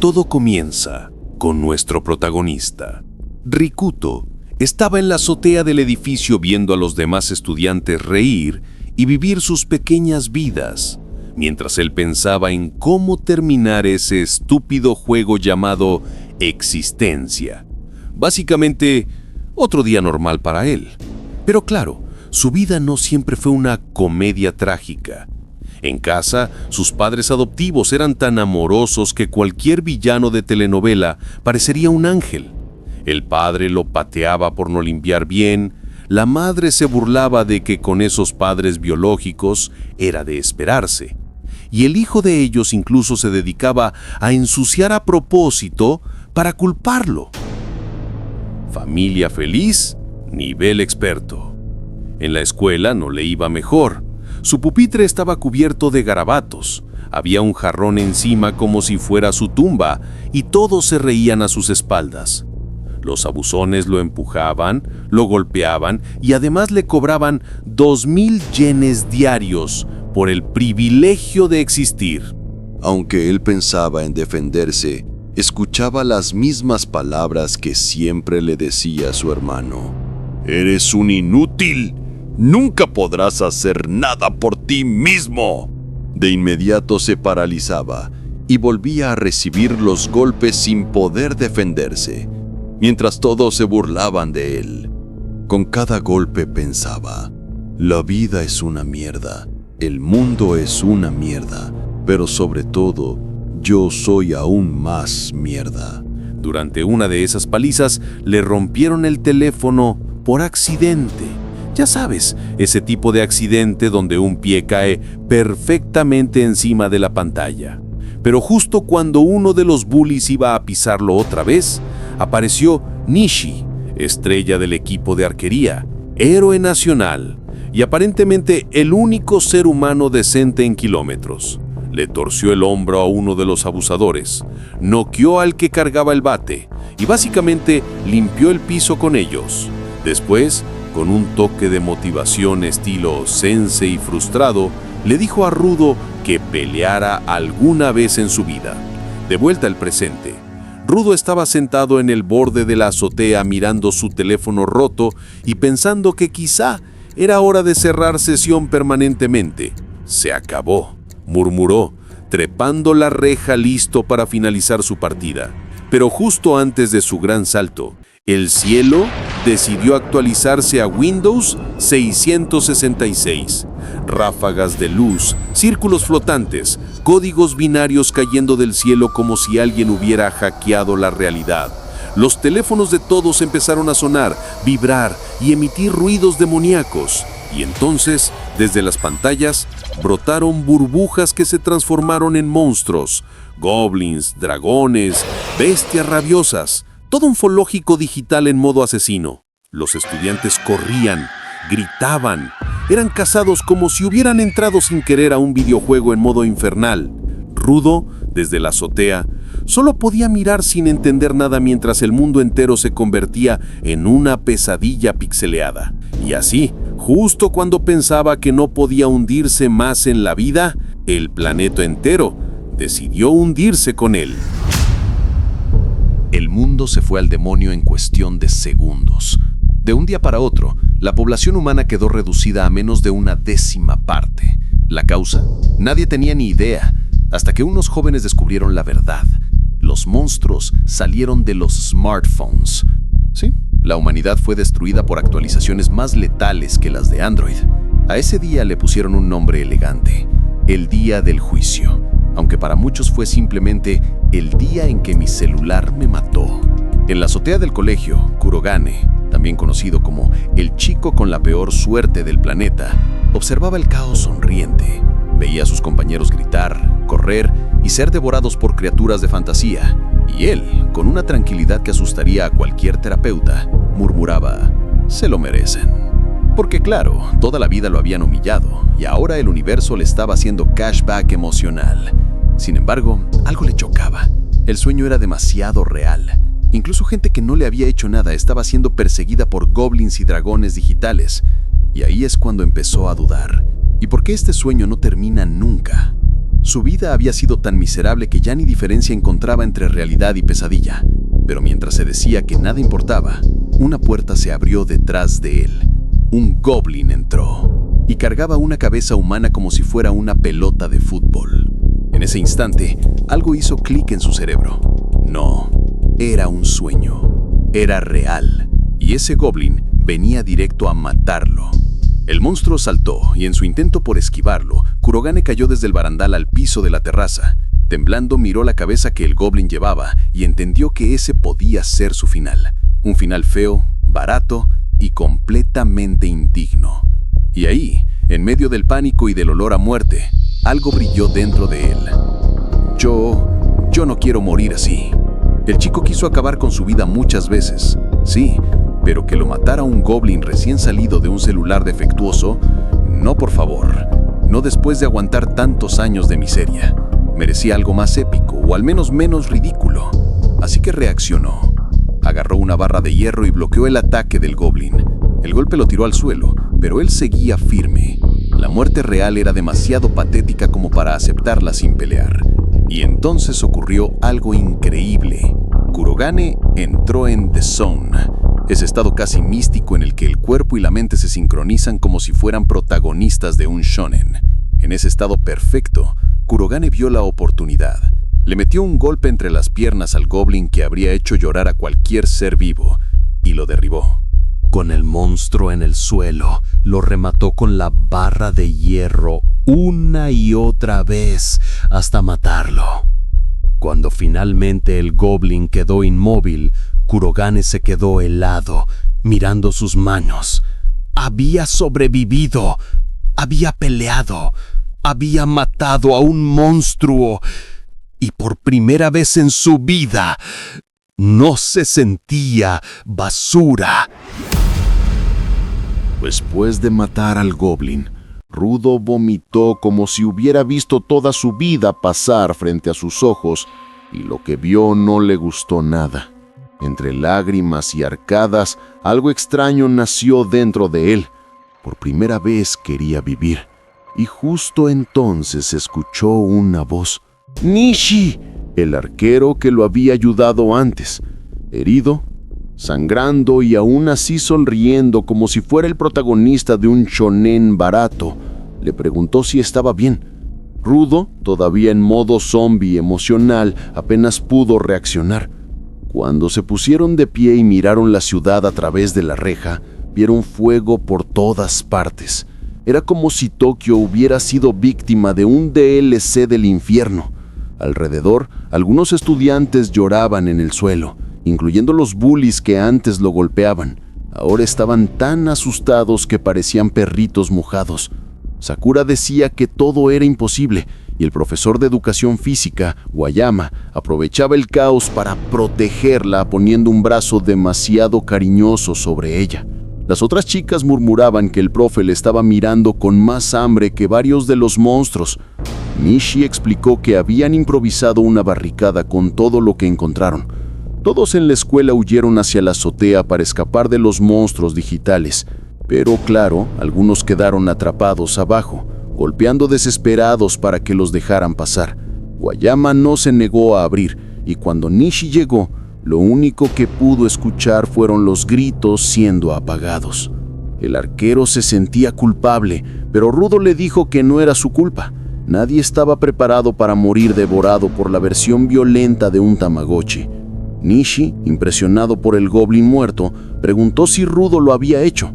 Todo comienza con nuestro protagonista. Rikuto estaba en la azotea del edificio viendo a los demás estudiantes reír y vivir sus pequeñas vidas, mientras él pensaba en cómo terminar ese estúpido juego llamado existencia. Básicamente, otro día normal para él. Pero claro, su vida no siempre fue una comedia trágica. En casa, sus padres adoptivos eran tan amorosos que cualquier villano de telenovela parecería un ángel. El padre lo pateaba por no limpiar bien, la madre se burlaba de que con esos padres biológicos era de esperarse, y el hijo de ellos incluso se dedicaba a ensuciar a propósito para culparlo. Familia feliz, nivel experto. En la escuela no le iba mejor. Su pupitre estaba cubierto de garabatos, había un jarrón encima como si fuera su tumba y todos se reían a sus espaldas. Los abusones lo empujaban, lo golpeaban y además le cobraban 2,000 yenes diarios por el privilegio de existir. Aunque él pensaba en defenderse, escuchaba las mismas palabras que siempre le decía a su hermano. «Eres un inútil. Nunca podrás hacer nada por ti mismo». De inmediato se paralizaba y volvía a recibir los golpes sin poder defenderse, mientras todos se burlaban de él. Con cada golpe pensaba, la vida es una mierda, el mundo es una mierda, pero sobre todo, yo soy aún más mierda. Durante una de esas palizas, le rompieron el teléfono por accidente. Ya sabes, ese tipo de accidente donde un pie cae perfectamente encima de la pantalla. Pero justo cuando uno de los bullies iba a pisarlo otra vez, apareció Nishi, estrella del equipo de arquería, héroe nacional y aparentemente el único ser humano decente en kilómetros. Le torció el hombro a uno de los abusadores, noqueó al que cargaba el bate y básicamente limpió el piso con ellos. Después, con un toque de motivación estilo sensei frustrado, le dijo a Rudo que peleara alguna vez en su vida. De vuelta al presente, Rudo estaba sentado en el borde de la azotea mirando su teléfono roto y pensando que quizá era hora de cerrar sesión permanentemente. «Se acabó», murmuró, trepando la reja listo para finalizar su partida. Pero justo antes de su gran salto, el cielo decidió actualizarse a Windows 666. Ráfagas de luz, círculos flotantes, códigos binarios cayendo del cielo como si alguien hubiera hackeado la realidad. Los teléfonos de todos empezaron a sonar, vibrar y emitir ruidos demoníacos. Y entonces, desde las pantallas, brotaron burbujas que se transformaron en monstruos, goblins, dragones, bestias rabiosas. Todo un zoológico digital en modo asesino. Los estudiantes corrían, gritaban, eran cazados como si hubieran entrado sin querer a un videojuego en modo infernal. Rudo, desde la azotea, solo podía mirar sin entender nada mientras el mundo entero se convertía en una pesadilla pixeleada. Y así, justo cuando pensaba que no podía hundirse más en la vida, el planeta entero decidió hundirse con él. El mundo se fue al demonio en cuestión de segundos. De un día para otro, la población humana quedó reducida a menos de una décima parte. ¿La causa? Nadie tenía ni idea, hasta que unos jóvenes descubrieron la verdad. Los monstruos salieron de los smartphones. Sí, la humanidad fue destruida por actualizaciones más letales que las de Android. A ese día le pusieron un nombre elegante: el día del juicio. Aunque para muchos fue simplemente el día en que mi celular me mató. En la azotea del colegio, Kurogane, también conocido como el chico con la peor suerte del planeta, observaba el caos sonriente. Veía a sus compañeros gritar, correr y ser devorados por criaturas de fantasía. Y él, con una tranquilidad que asustaría a cualquier terapeuta, murmuraba, «Se lo merecen». Porque claro, toda la vida lo habían humillado y ahora el universo le estaba haciendo cashback emocional. Sin embargo, algo le chocaba. El sueño era demasiado real. Incluso gente que no le había hecho nada estaba siendo perseguida por goblins y dragones digitales. Y ahí es cuando empezó a dudar. ¿Y por qué este sueño no termina nunca? Su vida había sido tan miserable que ya ni diferencia encontraba entre realidad y pesadilla. Pero mientras se decía que nada importaba, una puerta se abrió detrás de él. Un goblin entró y cargaba una cabeza humana como si fuera una pelota de fútbol. En ese instante, algo hizo clic en su cerebro. No, era un sueño. Era real. Y ese goblin venía directo a matarlo. El monstruo saltó y en su intento por esquivarlo, Kurogane cayó desde el barandal al piso de la terraza. Temblando miró la cabeza que el goblin llevaba y entendió que ese podía ser su final. Un final feo, barato y completamente indigno. Y ahí, en medio del pánico y del olor a muerte, algo brilló dentro de él. Yo no quiero morir así. El chico quiso acabar con su vida muchas veces, sí, pero que lo matara un goblin recién salido de un celular defectuoso, no, por favor, no después de aguantar tantos años de miseria. Merecía algo más épico o al menos menos ridículo. Así que reaccionó. Agarró una barra de hierro y bloqueó el ataque del goblin. El golpe lo tiró al suelo, pero él seguía firme. La muerte real era demasiado patética como para aceptarla sin pelear. Y entonces ocurrió algo increíble. Kurogane entró en The Zone, ese estado casi místico en el que el cuerpo y la mente se sincronizan como si fueran protagonistas de un shonen. En ese estado perfecto, Kurogane vio la oportunidad. Le metió un golpe entre las piernas al goblin que habría hecho llorar a cualquier ser vivo y lo derribó. Con el monstruo en el suelo, lo remató con la barra de hierro una y otra vez hasta matarlo. Cuando finalmente el goblin quedó inmóvil, Kurogane se quedó helado, mirando sus manos. Había sobrevivido, había peleado, había matado a un monstruo y por primera vez en su vida no se sentía basura. Después de matar al goblin, Rudo vomitó como si hubiera visto toda su vida pasar frente a sus ojos y lo que vio no le gustó nada. Entre lágrimas y arcadas, algo extraño nació dentro de él. Por primera vez quería vivir. Y justo entonces escuchó una voz. ¡Nishi! El arquero que lo había ayudado antes. Herido, sangrando y aún así sonriendo como si fuera el protagonista de un shonen barato, le preguntó si estaba bien. Rudo, todavía en modo zombie emocional, apenas pudo reaccionar. Cuando se pusieron de pie y miraron la ciudad a través de la reja, vieron fuego por todas partes. Era como si Tokio hubiera sido víctima de un DLC del infierno. Alrededor, algunos estudiantes lloraban en el suelo, incluyendo los bullies que antes lo golpeaban. Ahora estaban tan asustados que parecían perritos mojados. Sakura decía que todo era imposible y el profesor de educación física, Wayama, aprovechaba el caos para protegerla poniendo un brazo demasiado cariñoso sobre ella. Las otras chicas murmuraban que el profe le estaba mirando con más hambre que varios de los monstruos. Nishi explicó que habían improvisado una barricada con todo lo que encontraron. Todos en la escuela huyeron hacia la azotea para escapar de los monstruos digitales. Pero claro, algunos quedaron atrapados abajo, golpeando desesperados para que los dejaran pasar. Wayama no se negó a abrir, y cuando Nishi llegó, lo único que pudo escuchar fueron los gritos siendo apagados. El arquero se sentía culpable, pero Rudo le dijo que no era su culpa. Nadie estaba preparado para morir devorado por la versión violenta de un Tamagotchi. Nishi, impresionado por el goblin muerto, preguntó si Rudo lo había hecho.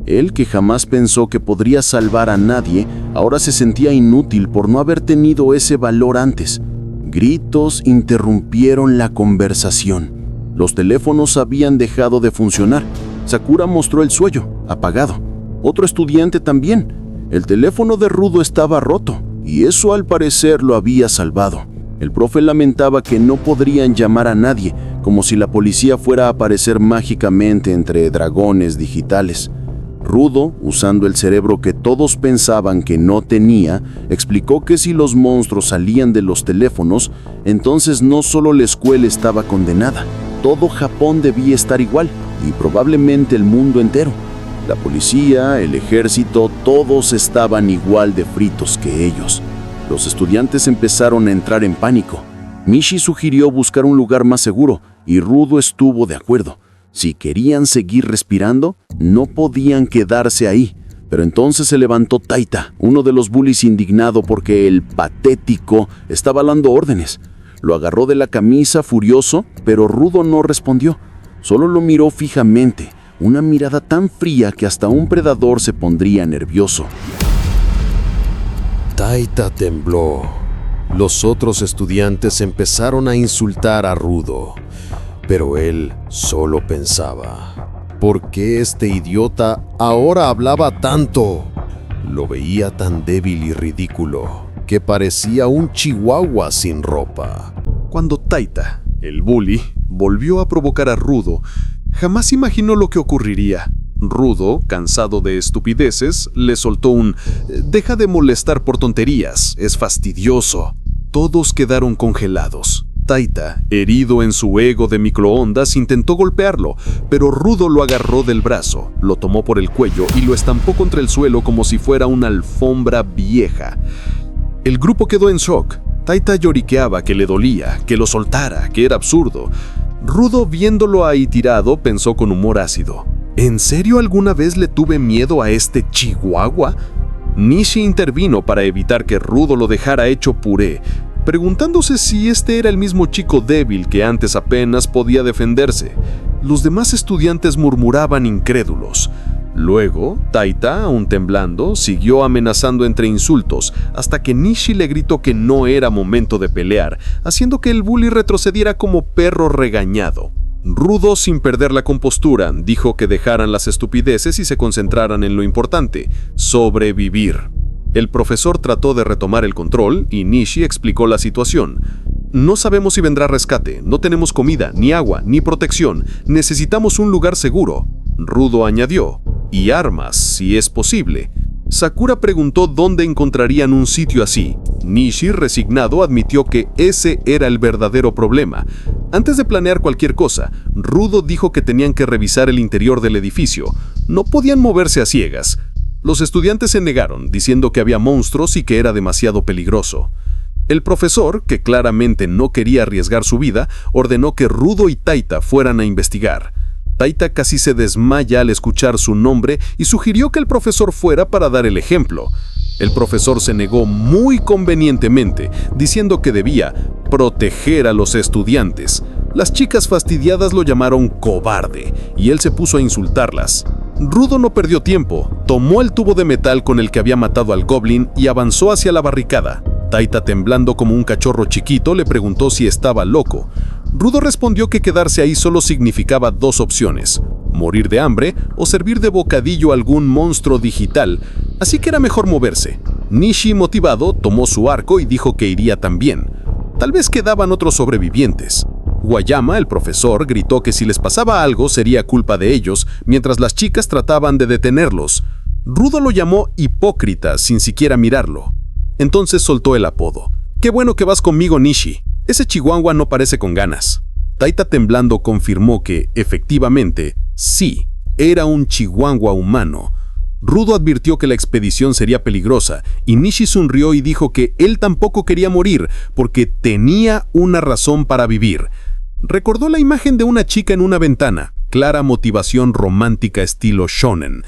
Él, que jamás pensó que podría salvar a nadie, ahora se sentía inútil por no haber tenido ese valor antes. Gritos interrumpieron la conversación. Los teléfonos habían dejado de funcionar. Sakura mostró el suyo, apagado. Otro estudiante también. El teléfono de Rudo estaba roto, y eso al parecer lo había salvado. El profe lamentaba que no podrían llamar a nadie, como si la policía fuera a aparecer mágicamente entre dragones digitales. Rudo, usando el cerebro que todos pensaban que no tenía, explicó que si los monstruos salían de los teléfonos, entonces no solo la escuela estaba condenada, todo Japón debía estar igual, y probablemente el mundo entero. La policía, el ejército, todos estaban igual de fritos que ellos. Los estudiantes empezaron a entrar en pánico. Nishi sugirió buscar un lugar más seguro y Rudo estuvo de acuerdo. Si querían seguir respirando, no podían quedarse ahí. Pero entonces se levantó Taita, uno de los bullies, indignado porque el patético estaba dando órdenes. Lo agarró de la camisa furioso, pero Rudo no respondió. Solo lo miró fijamente, una mirada tan fría que hasta un predador se pondría nervioso. Taita tembló. Los otros estudiantes empezaron a insultar a Rudo, pero él solo pensaba: ¿por qué este idiota ahora hablaba tanto? Lo veía tan débil y ridículo que parecía un chihuahua sin ropa. Cuando Taita, el bully, volvió a provocar a Rudo, jamás imaginó lo que ocurriría. Rudo, cansado de estupideces, le soltó un «deja de molestar por tonterías, es fastidioso». Todos quedaron congelados. Taita, herido en su ego de microondas, intentó golpearlo, pero Rudo lo agarró del brazo, lo tomó por el cuello y lo estampó contra el suelo como si fuera una alfombra vieja. El grupo quedó en shock. Taita lloriqueaba que le dolía, que lo soltara, que era absurdo. Rudo, viéndolo ahí tirado, pensó con humor ácido: ¿en serio alguna vez le tuve miedo a este chihuahua? Nishi intervino para evitar que Rudo lo dejara hecho puré, preguntándose si este era el mismo chico débil que antes apenas podía defenderse. Los demás estudiantes murmuraban incrédulos. Luego, Taita, aún temblando, siguió amenazando entre insultos hasta que Nishi le gritó que no era momento de pelear, haciendo que el bully retrocediera como perro regañado. Rudo, sin perder la compostura, dijo que dejaran las estupideces y se concentraran en lo importante: sobrevivir. El profesor trató de retomar el control y Nishi explicó la situación. No sabemos si vendrá rescate, no tenemos comida, ni agua, ni protección, necesitamos un lugar seguro. Rudo añadió: y armas, si es posible. Sakura preguntó dónde encontrarían un sitio así. Nishi, resignado, admitió que ese era el verdadero problema. Antes de planear cualquier cosa, Rudo dijo que tenían que revisar el interior del edificio. No podían moverse a ciegas. Los estudiantes se negaron, diciendo que había monstruos y que era demasiado peligroso. El profesor, que claramente no quería arriesgar su vida, ordenó que Rudo y Taita fueran a investigar. Taita casi se desmaya al escuchar su nombre y sugirió que el profesor fuera para dar el ejemplo. El profesor se negó muy convenientemente, diciendo que debía proteger a los estudiantes. Las chicas fastidiadas lo llamaron cobarde y él se puso a insultarlas. Rudo no perdió tiempo, tomó el tubo de metal con el que había matado al goblin y avanzó hacia la barricada. Taita, temblando como un cachorro chiquito, le preguntó si estaba loco. Rudo respondió que quedarse ahí solo significaba dos opciones: morir de hambre o servir de bocadillo a algún monstruo digital, así que era mejor moverse. Nishi, motivado, tomó su arco y dijo que iría también. Tal vez quedaban otros sobrevivientes. Guayama, el profesor, gritó que si les pasaba algo sería culpa de ellos, mientras las chicas trataban de detenerlos. Rudo lo llamó hipócrita sin siquiera mirarlo. Entonces soltó el apodo: «Qué bueno que vas conmigo, Nishi. Ese chihuahua no parece con ganas». Taita, temblando, confirmó que, efectivamente, sí, era un chihuahua humano. Rudo advirtió que la expedición sería peligrosa, y Nishi sonrió y dijo que él tampoco quería morir, porque tenía una razón para vivir. Recordó la imagen de una chica en una ventana, clara motivación romántica estilo shonen.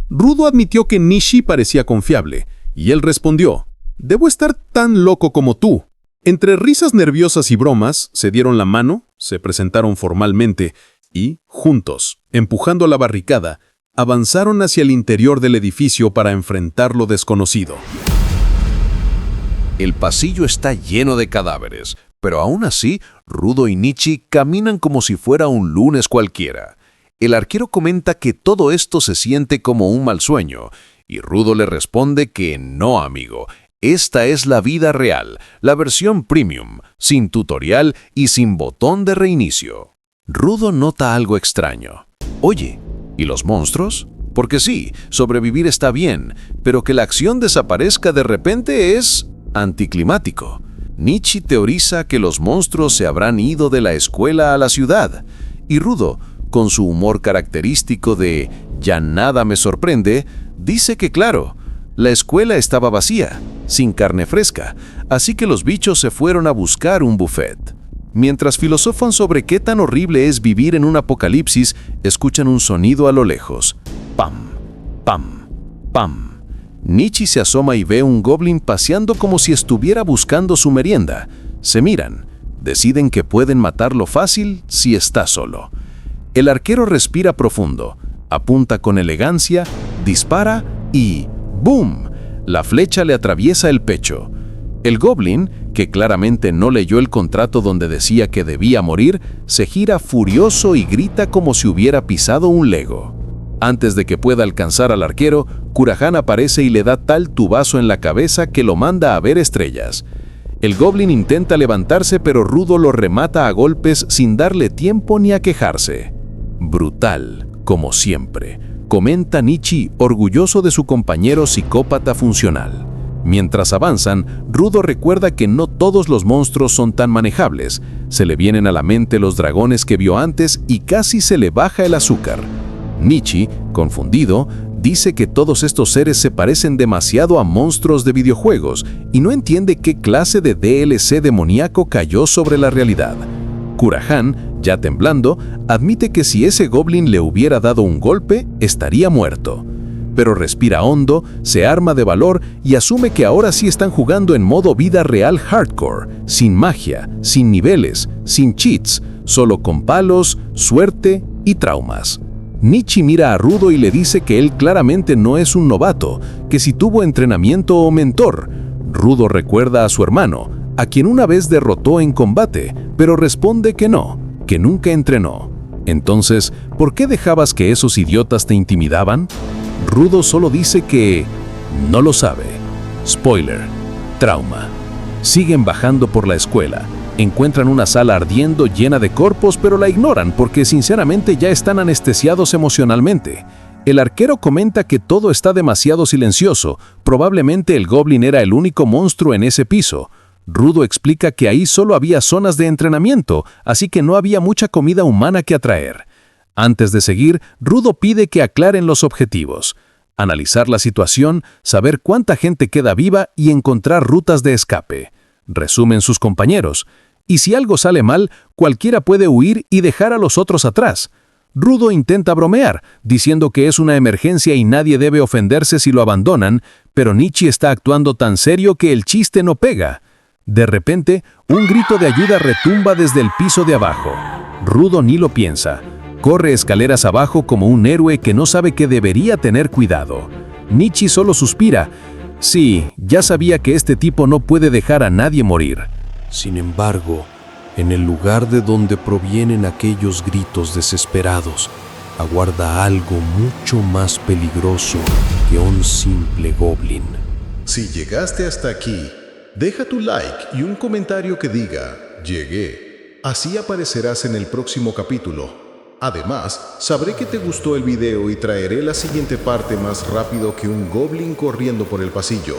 Rudo admitió que Nishi parecía confiable, y él respondió: «Debo estar tan loco como tú». Entre risas nerviosas y bromas, se dieron la mano, se presentaron formalmente y, juntos, empujando la barricada, avanzaron hacia el interior del edificio para enfrentar lo desconocido. El pasillo está lleno de cadáveres, pero aún así, Rudo y Nishi caminan como si fuera un lunes cualquiera. El arquero comenta que todo esto se siente como un mal sueño, y Rudo le responde que no, amigo. Esta es la vida real, la versión premium, sin tutorial y sin botón de reinicio. Rudo nota algo extraño. Oye, ¿y los monstruos? Porque sí, sobrevivir está bien, pero que la acción desaparezca de repente es anticlimático. Nishi teoriza que los monstruos se habrán ido de la escuela a la ciudad, y Rudo, con su humor característico de «ya nada me sorprende», dice que claro, La escuela estaba vacía, sin carne fresca, así que los bichos se fueron a buscar un buffet. Mientras filosofan sobre qué tan horrible es vivir en un apocalipsis, escuchan un sonido a lo lejos. Pam, pam, pam. Nichi se asoma y ve un goblin paseando como si estuviera buscando su merienda. Se miran. Deciden que pueden matarlo fácil si está solo. El arquero respira profundo, apunta con elegancia, dispara y ¡boom! La flecha le atraviesa el pecho. El goblin, que claramente no leyó el contrato donde decía que debía morir, se gira furioso y grita como si hubiera pisado un lego. Antes de que pueda alcanzar al arquero, Kurahan aparece y le da tal tubazo en la cabeza que lo manda a ver estrellas. El goblin intenta levantarse, pero Rudo lo remata a golpes sin darle tiempo ni a quejarse. Brutal, como siempre, comenta Nichi, orgulloso de su compañero psicópata funcional. Mientras avanzan, Rudo recuerda que no todos los monstruos son tan manejables. Se le vienen a la mente los dragones que vio antes y casi se le baja el azúcar. Nichi, confundido, dice que todos estos seres se parecen demasiado a monstruos de videojuegos y no entiende qué clase de DLC demoníaco cayó sobre la realidad. Kurahan, ya temblando, admite que si ese goblin le hubiera dado un golpe, estaría muerto. Pero respira hondo, se arma de valor y asume que ahora sí están jugando en modo vida real hardcore, sin magia, sin niveles, sin cheats, solo con palos, suerte y traumas. Nichi mira a Rudo y le dice que él claramente no es un novato, que si tuvo entrenamiento o mentor. Rudo recuerda a su hermano, a quien una vez derrotó en combate, pero responde que no, que nunca entrenó. Entonces, ¿por qué dejabas que esos idiotas te intimidaban? Rudo solo dice que no lo sabe. Spoiler, trauma. Siguen bajando por la escuela. Encuentran una sala ardiendo llena de cuerpos, pero la ignoran porque sinceramente ya están anestesiados emocionalmente. El arquero comenta que todo está demasiado silencioso. Probablemente el goblin era el único monstruo en ese piso. Rudo explica que ahí solo había zonas de entrenamiento, así que no había mucha comida humana que atraer. Antes de seguir, Rudo pide que aclaren los objetivos. Analizar la situación, saber cuánta gente queda viva y encontrar rutas de escape. Resumen sus compañeros. Y si algo sale mal, cualquiera puede huir y dejar a los otros atrás. Rudo intenta bromear, diciendo que es una emergencia y nadie debe ofenderse si lo abandonan, pero Nichi está actuando tan serio que el chiste no pega. De repente, un grito de ayuda retumba desde el piso de abajo. Rudo ni lo piensa. Corre escaleras abajo como un héroe que no sabe que debería tener cuidado. Nichi solo suspira. Sí, ya sabía que este tipo no puede dejar a nadie morir. Sin embargo, en el lugar de donde provienen aquellos gritos desesperados, aguarda algo mucho más peligroso que un simple goblin. Si llegaste hasta aquí, deja tu like y un comentario que diga "Llegué". Así aparecerás en el próximo capítulo. Además, sabré que te gustó el video y traeré la siguiente parte más rápido que un goblin corriendo por el pasillo.